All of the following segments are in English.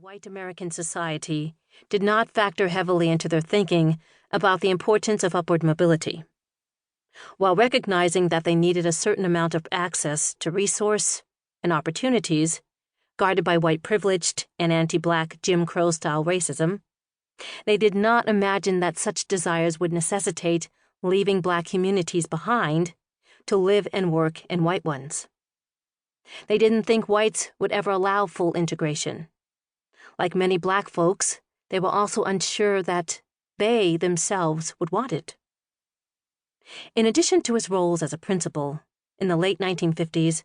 white American society did not factor heavily into their thinking about the importance of upward mobility. While recognizing that they needed a certain amount of access to resource and opportunities guarded by white privileged and anti-black Jim Crow-style racism, they did not imagine that such desires would necessitate leaving black communities behind to live and work in white ones. They didn't think whites would ever allow full integration. Like many black folks, they were also unsure that they themselves would want it. In addition to his roles as a principal, in the late 1950s,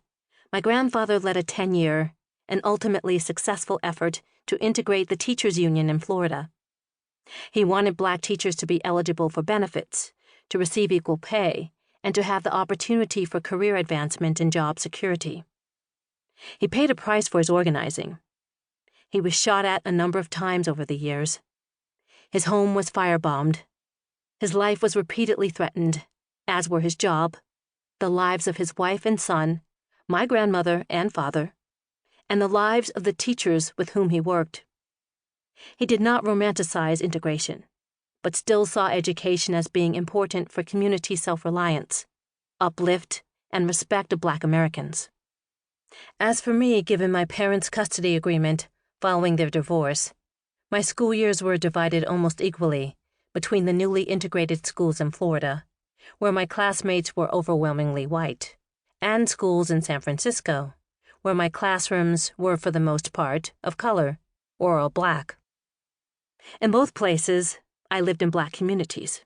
my grandfather led a 10-year and ultimately successful effort to integrate the teachers' union in Florida. He wanted black teachers to be eligible for benefits, to receive equal pay, and to have the opportunity for career advancement and job security. He paid a price for his organizing. He was shot at a number of times over the years. His home was firebombed. His life was repeatedly threatened, as were his job, the lives of his wife and son, my grandmother and father, and the lives of the teachers with whom he worked. He did not romanticize integration, but still saw education as being important for community self-reliance, uplift, and respect of black Americans. As for me, given my parents' custody agreement following their divorce, my school years were divided almost equally between the newly integrated schools in Florida, where my classmates were overwhelmingly white, and schools in San Francisco, where my classrooms were for the most part of color or all black. In both places, I lived in black communities.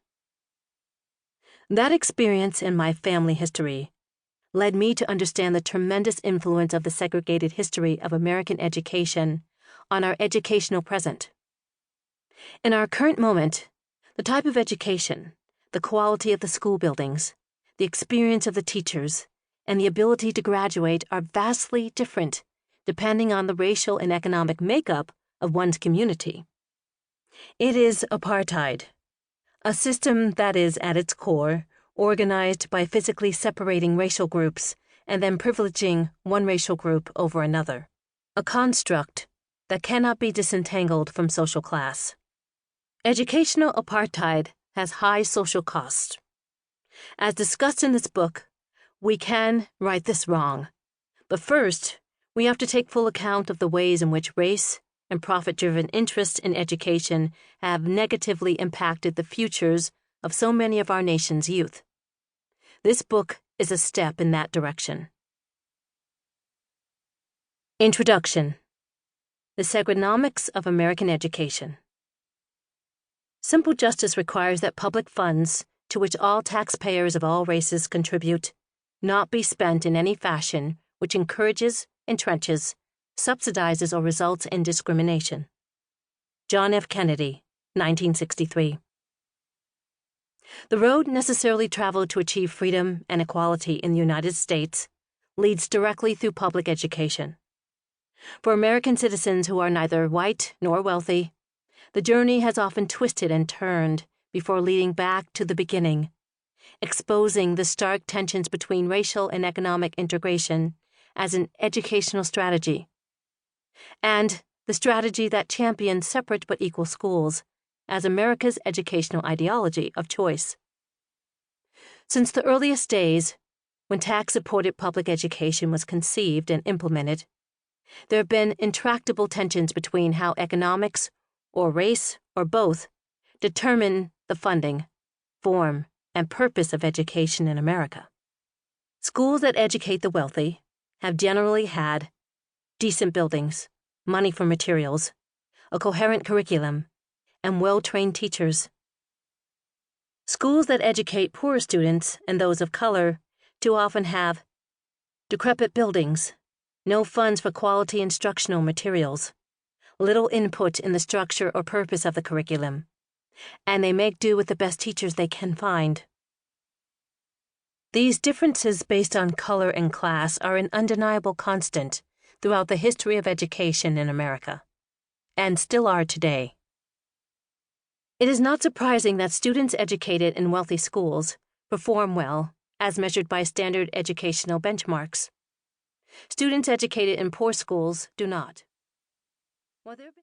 That experience in my family history led me to understand the tremendous influence of the segregated history of American education on our educational present. In our current moment, the type of education, the quality of the school buildings, the experience of the teachers, and the ability to graduate are vastly different depending on the racial and economic makeup of one's community. It is apartheid, a system that is, at its core, organized by physically separating racial groups and then privileging one racial group over another, a construct that cannot be disentangled from social class. Educational apartheid has high social costs. As discussed in this book, we can right this wrong, but first, we have to take full account of the ways in which race and profit-driven interest in education have negatively impacted the futures of so many of our nation's youth. This book is a step in that direction. Introduction: The Segregonomics of American Education. Simple justice requires that public funds, to which all taxpayers of all races contribute, not be spent in any fashion which encourages, entrenches, subsidizes, or results in discrimination. John F. Kennedy, 1963. The road necessarily traveled to achieve freedom and equality in the United States leads directly through public education. For American citizens who are neither white nor wealthy, the journey has often twisted and turned before leading back to the beginning, exposing the stark tensions between racial and economic integration as an educational strategy, and the strategy that champions separate but equal schools as America's educational ideology of choice. Since the earliest days, when tax-supported public education was conceived and implemented, there have been intractable tensions between how economics, or race, or both, determine the funding, form, and purpose of education in America. Schools that educate the wealthy have generally had decent buildings, money for materials, a coherent curriculum, and well-trained teachers. Schools that educate poorer students and those of color too often have decrepit buildings, no funds for quality instructional materials, little input in the structure or purpose of the curriculum, and they make do with the best teachers they can find. These differences based on color and class are an undeniable constant throughout the history of education in America, and still are today. It is not surprising that students educated in wealthy schools perform well, as measured by standard educational benchmarks. Students educated in poor schools do not. While there